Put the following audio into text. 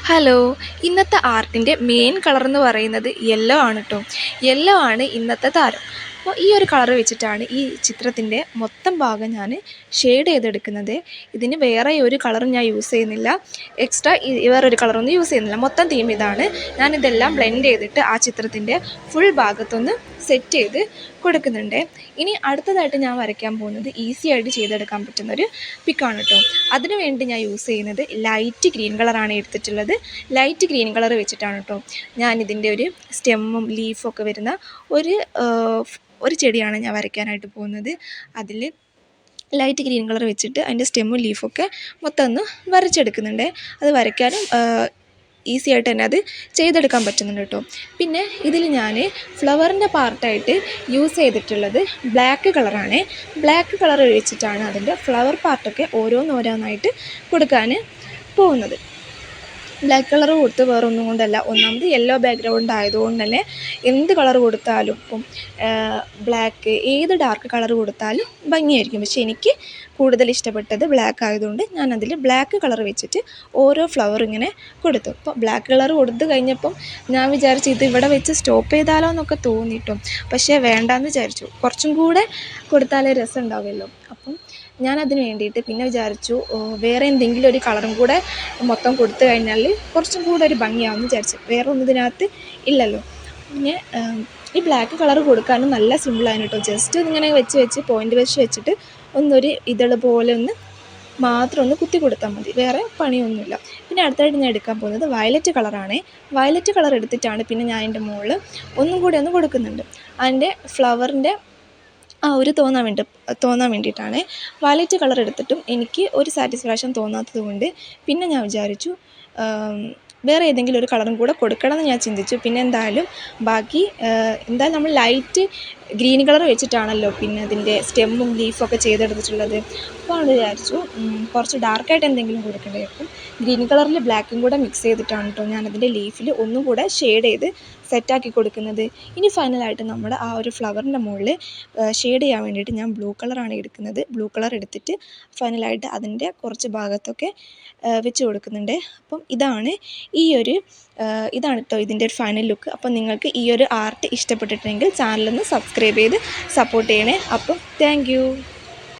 Hello! ഇന്നത്തെ ആർട്ടിൻ്റെ main കളറെന്ന് പറയുന്നത് yellow ആണ് ട്ടോ. യെല്ലോ ആണ് ഇന്നത്തെ താരം. അപ്പോൾ ഈ ഒരു കളർ വെച്ചിട്ടാണ് ഈ ചിത്രത്തിൻ്റെ മൊത്തം ഭാഗം ഞാൻ ഷെയ്ഡ് ചെയ്തെടുക്കുന്നത്. ഇതിന് വേറെ ഒരു കളറും ഞാൻ യൂസ് ചെയ്യുന്നില്ല. എക്സ്ട്രാ വേറൊരു കളറൊന്നും യൂസ് ചെയ്യുന്നില്ല. മൊത്തം തീം ഇതാണ്. ഞാനിതെല്ലാം ബ്ലെൻഡ് ചെയ്തിട്ട് ആ ചിത്രത്തിൻ്റെ ഫുൾ ഭാഗത്തൊന്ന് സെറ്റ് ചെയ്ത് കൊടുക്കുന്നുണ്ട്. ഇനി അടുത്തതായിട്ട് ഞാൻ വരയ്ക്കാൻ പോകുന്നത് ഈസി ആയിട്ട് ചെയ്തെടുക്കാൻ പറ്റുന്നൊരു പിക്കാണ് കേട്ടോ. അതിനു വേണ്ടി ഞാൻ യൂസ് ചെയ്യുന്നത് ലൈറ്റ് ഗ്രീൻ കളറാണ് എടുത്തിട്ടുള്ളത്. ലൈറ്റ് ഗ്രീൻ കളർ വെച്ചിട്ടാണ് കേട്ടോ ഞാനിതിൻ്റെ ഒരു സ്റ്റെമ്മും ലീഫും ഒക്കെ വരുന്ന ഒരു ചെടിയാണ് ഞാൻ വരയ്ക്കാനായിട്ട് പോകുന്നത്. അതിൽ ലൈറ്റ് ഗ്രീൻ കളർ വെച്ചിട്ട് അതിൻ്റെ സ്റ്റെമ്മും ലീഫൊക്കെ മൊത്തം ഒന്ന് വരച്ചെടുക്കുന്നുണ്ട്. അത് വരയ്ക്കാനും ഈസി ആയിട്ട് തന്നെ അത് ചെയ്തെടുക്കാൻ പറ്റുന്നുണ്ട് കേട്ടോ. പിന്നെ ഇതിൽ ഞാൻ ഫ്ലവറിൻ്റെ പാർട്ടായിട്ട് യൂസ് ചെയ്തിട്ടുള്ളത് ബ്ലാക്ക് കളറാണ്. ബ്ലാക്ക് കളർ വെച്ചിട്ടാണ് അതിൻ്റെ ഫ്ലവർ പാർട്ടൊക്കെ ഓരോന്നോരോന്നായിട്ട് കൊടുക്കാൻ പോകുന്നത്. ബ്ലാക്ക് കളർ കൊടുത്ത് വേറൊന്നും കൊണ്ടല്ല, ഒന്നാമത് യെല്ലോ ബാക്ക്ഗ്രൗണ്ട് ആയതുകൊണ്ട് തന്നെ എന്ത് കളർ കൊടുത്താലും ഇപ്പം ബ്ലാക്ക് ഏത് ഡാർക്ക് കളർ കൊടുത്താലും ഭംഗിയായിരിക്കും. പക്ഷേ എനിക്ക് കൂടുതൽ ഇഷ്ടപ്പെട്ടത് ബ്ലാക്ക് ആയതുകൊണ്ട് ഞാനതിൽ ബ്ലാക്ക് കളർ വെച്ചിട്ട് ഓരോ ഫ്ലവർ ഇങ്ങനെ കൊടുത്തു. അപ്പോൾ ബ്ലാക്ക് കളർ കൊടുത്തു കഴിഞ്ഞപ്പം ഞാൻ വിചാരിച്ചു ഇത് ഇവിടെ വെച്ച് സ്റ്റോപ്പ് ചെയ്താലോ എന്നൊക്കെ തോന്നിയിട്ടും, പക്ഷേ വേണ്ടാന്ന് വിചാരിച്ചു. കുറച്ചും കൂടെ കൊടുത്താലേ രസം ഉണ്ടാവുമല്ലോ. അപ്പം ഞാനതിന് വേണ്ടിയിട്ട് പിന്നെ വിചാരിച്ചു വേറെ എന്തെങ്കിലും ഒരു കളറും കൂടെ മൊത്തം കൊടുത്തു കഴിഞ്ഞാൽ കുറച്ചും കൂടെ ഒരു ഭംഗിയാവുമെന്ന് വിചാരിച്ചു. വേറെ ഒന്നും ഇതിനകത്ത് ഇല്ലല്ലോ. പിന്നെ ഈ ബ്ലാക്ക് കളർ കൊടുക്കാനും നല്ല സിമ്പിളാണ് കേട്ടോ. ജസ്റ്റ് ഇങ്ങനെ വെച്ച് പോയിൻ്റ് വെച്ചിട്ട് ഒന്നൊരു ഇതൾ പോലെ മാത്രം ഒന്ന് കുത്തി കൊടുത്താൽ മതി, വേറെ പണിയൊന്നുമില്ല. പിന്നെ അടുത്തായിട്ട് ഞാൻ എടുക്കാൻ പോകുന്നത് വയലറ്റ് കളറാണ്. വയലറ്റ് കളർ എടുത്തിട്ടാണ് പിന്നെ ഞാൻ അതിൻ്റെ മുകളിൽ ഒന്നും കൂടി ഒന്ന് കൊടുക്കുന്നുണ്ട്. അതിൻ്റെ ഫ്ലവറിൻ്റെ ഒരു തോന്നാൻ വേണ്ടിയിട്ടാണ്. വയലറ്റ് കളർ എടുത്തിട്ടും എനിക്ക് ഒരു സാറ്റിസ്ഫാക്ഷൻ തോന്നാത്തത് കൊണ്ട് പിന്നെ ഞാൻ വിചാരിച്ചു വേറെ ഏതെങ്കിലും ഒരു കളറും കൂടെ കൊടുക്കണമെന്ന് ഞാൻ ചിന്തിച്ചു. പിന്നെ ബാക്കി നമ്മൾ ലൈറ്റ് ഗ്രീൻ കളർ വെച്ചിട്ടാണല്ലോ പിന്നെ അതിൻ്റെ സ്റ്റെമ്മും ലീഫൊക്കെ ചെയ്തെടുത്തിട്ടുള്ളത്. അപ്പോൾ അത് വിചാരിച്ചു കുറച്ച് ഡാർക്കായിട്ട് എന്തെങ്കിലും കൊടുക്കേണ്ടി വരും. ഗ്രീൻ കളറിൽ ബ്ലാക്കും കൂടെ മിക്സ് ചെയ്തിട്ടാണ് കേട്ടോ ഞാനതിൻ്റെ ലീഫിൽ ഒന്നും കൂടെ ഷെയ്ഡ് ചെയ്ത് സെറ്റാക്കി കൊടുക്കുന്നത്. ഇനി ഫൈനലായിട്ട് നമ്മുടെ ആ ഒരു ഫ്ലവറിൻ്റെ മുകളിൽ ഷെയ്ഡ് ചെയ്യാൻ വേണ്ടിയിട്ട് ഞാൻ ബ്ലൂ കളറാണ് എടുക്കുന്നത്. ബ്ലൂ കളർ എടുത്തിട്ട് ഫൈനലായിട്ട് അതിൻ്റെ കുറച്ച് ഭാഗത്തൊക്കെ വെച്ച് കൊടുക്കുന്നുണ്ട്. അപ്പം ഇതാണ് കേട്ടോ ഇതിൻ്റെ ഒരു ഫൈനൽ ലുക്ക്. അപ്പം നിങ്ങൾക്ക് ഈ ഒരു ആർട്ട് ഇഷ്ടപ്പെട്ടിട്ടുണ്ടെങ്കിൽ ചാനലൊന്ന് സബ്സ്ക്രൈബ് ചെയ്ത് സപ്പോർട്ട് ചെയ്യണേ. അപ്പം താങ്ക് യു.